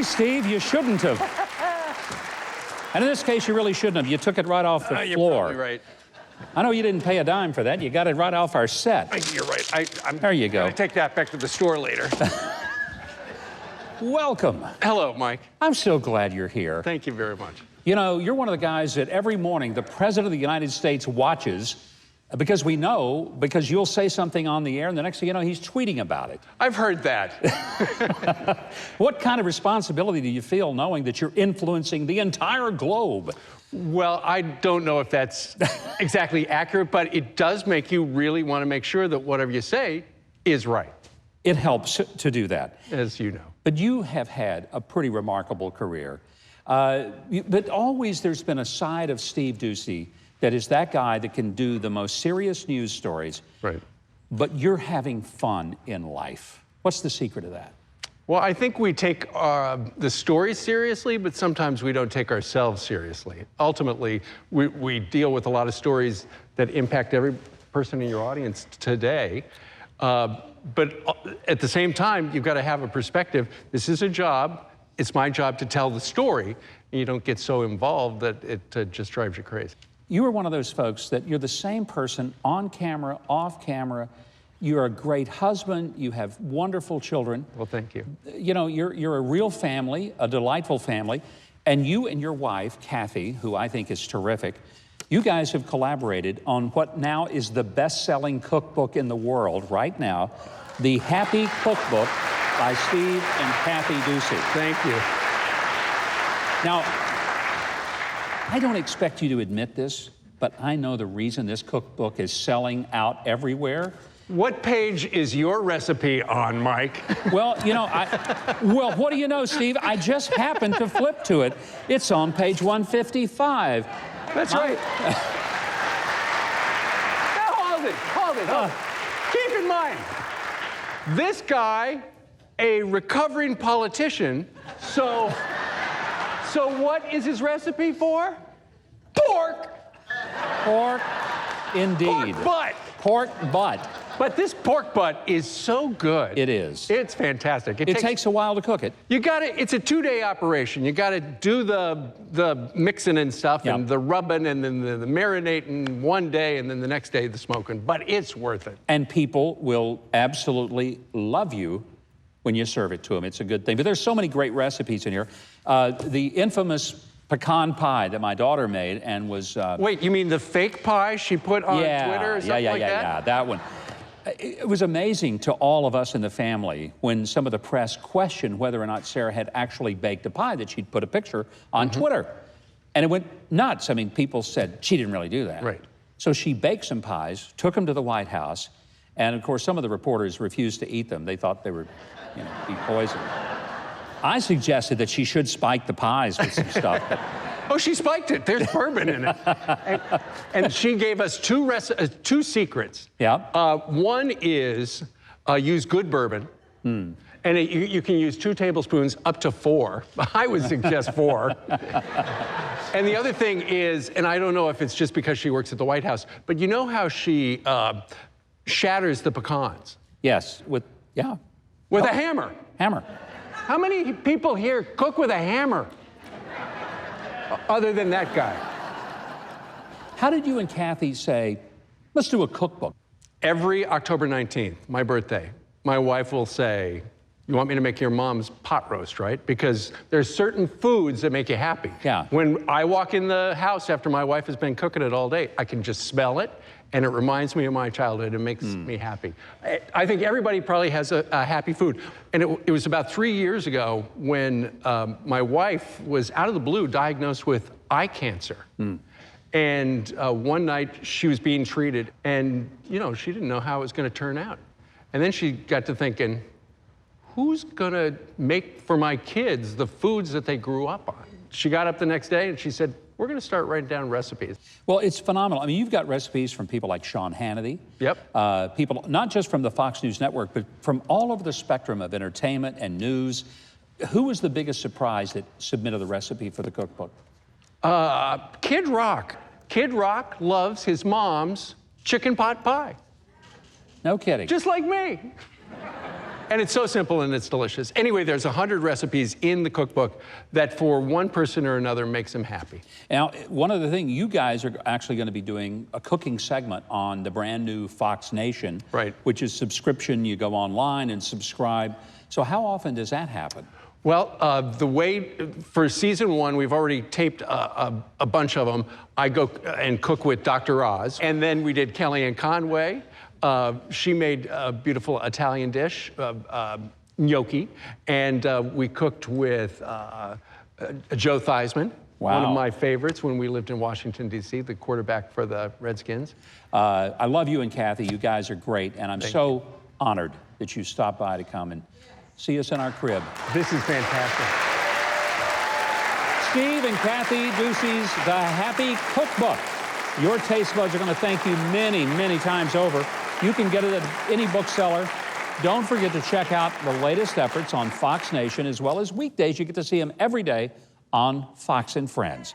Steve, you shouldn't have. And in this case, you really shouldn't have. You took it right off the You're floor. probably right. I know you didn't pay a dime for that. You got it right off our set. You're right. There you go. I'm gonna take that back to the store later. Welcome. Hello, Mike. I'm so glad you're here. Thank you very much. You know, you're one of the guys that every morning the President of the United States watches because we know, because you'll say something on the air and the next thing you know, he's tweeting about it. I've heard that. What kind of responsibility do you feel knowing that you're influencing the entire globe? Well, I don't know if that's exactly accurate, but it does make you really want to make sure that whatever you say is right. It helps to do that. As you know. But you have had a pretty remarkable career. But always there's been a side of Steve Doocy that is that guy that can do the most serious news stories. Right. But you're having fun in life. What's the secret of that? Well, I think we take the stories seriously, but sometimes we don't take ourselves seriously. Ultimately, we deal with a lot of stories that impact every person in your audience today. But at the same time, you've got to have a perspective. This is a job. It's my job to tell the story. And you don't get so involved that it just drives you crazy. You are one of those folks that you're the same person on camera, off camera. You're a great husband. You have wonderful children. Well, thank you. You know, you're a real family, a delightful family. And you and your wife, Kathy, who I think is terrific, you guys have collaborated on what now is the best-selling cookbook in the world right now, the Happy Cookbook by Steve and Kathy Doocy. Thank you. Now, I don't expect you to admit this, but I know the reason this cookbook is selling out everywhere. What page is your recipe on, Mike? Well, you know, well, what do you know, Steve? I just happened to flip to it. It's on page 155. That's right. Now, hold it. Keep in mind, this guy, a recovering politician, so what is his recipe for? Pork! Pork, indeed. Pork butt! Pork butt. But this pork butt is so good. It is. It's fantastic. It takes a while to cook it. You got to, it's a 2-day operation. You got to do the mixing and stuff, Yep. and the rubbing, and then the marinating one day, and then the next day the smoking. But it's worth it. And people will absolutely love you when you serve it to them. It's a good thing. But there's so many great recipes in here. The infamous pecan pie that my daughter made and was... Wait, you mean the fake pie she put on Twitter or something like that? Yeah, that one. It was amazing to all of us in the family when some of the press questioned whether or not Sarah had actually baked a pie, that she'd put a picture on Twitter. And it went nuts. I mean, people said she didn't really do that. Right. So she baked some pies, took them to the White House, and of course some of the reporters refused to eat them. They thought they were, you know, be poisoned. I suggested that she should spike the pies with some stuff. But oh, she spiked it. There's bourbon in it. And she gave us two secrets. Yeah. One is use good bourbon. And you can use 2 tablespoons up to 4. I would suggest 4. And the other thing is, and I don't know if it's just because she works at the White House, but you know how she shatters the pecans? yes, with a hammer. hammer. How many people here cook with a hammer? Other than that guy. How did you and Kathy say, let's do a cookbook? Every October 19th, my birthday, my wife will say, you want me to make your mom's pot roast, right? Because there's certain foods that make you happy. Yeah. When I walk in the house after my wife has been cooking it all day, I can just smell it, and it reminds me of my childhood. It makes me happy. I think everybody probably has a happy food. And it was about 3 years ago when my wife was out of the blue diagnosed with eye cancer. And one night she was being treated, and you know, she didn't know how it was going to turn out. And then she got to thinking, who's going to make for my kids the foods that they grew up on? She got up the next day and she said, we're going to start writing down recipes. Well, it's phenomenal. I mean, you've got recipes from people like Sean Hannity. Yep. People, not just from the Fox News Network, but from all over the spectrum of entertainment and news. Who was the biggest surprise that submitted the recipe for the cookbook? Kid Rock. Kid Rock loves his mom's chicken pot pie. No kidding. Just like me. And it's so simple and it's delicious. Anyway, there's 100 recipes in the cookbook that for one person or another makes them happy. Now, one other thing, you guys are actually going to be doing a cooking segment on the brand new Fox Nation, right, which is subscription. You go online and subscribe. So how often does that happen? Well, the way, for season 1, we've already taped a bunch of them. I go and cook with Dr. Oz. And then we did Kellyanne Conway. She made a beautiful Italian dish, gnocchi. And we cooked with Joe Theismann, wow, one of my favorites when we lived in Washington, D.C., the quarterback for the Redskins. I love you and Kathy. You guys are great. And I'm so honored that you stopped by to come and see us in our crib. This is fantastic. Steve and Kathy Doocys, the Happy Cookbook. Your taste buds are going to thank you many, many times over. You can get it at any bookseller. Don't forget to check out the latest efforts on Fox Nation, as well as weekdays. You get to see them every day on Fox and Friends.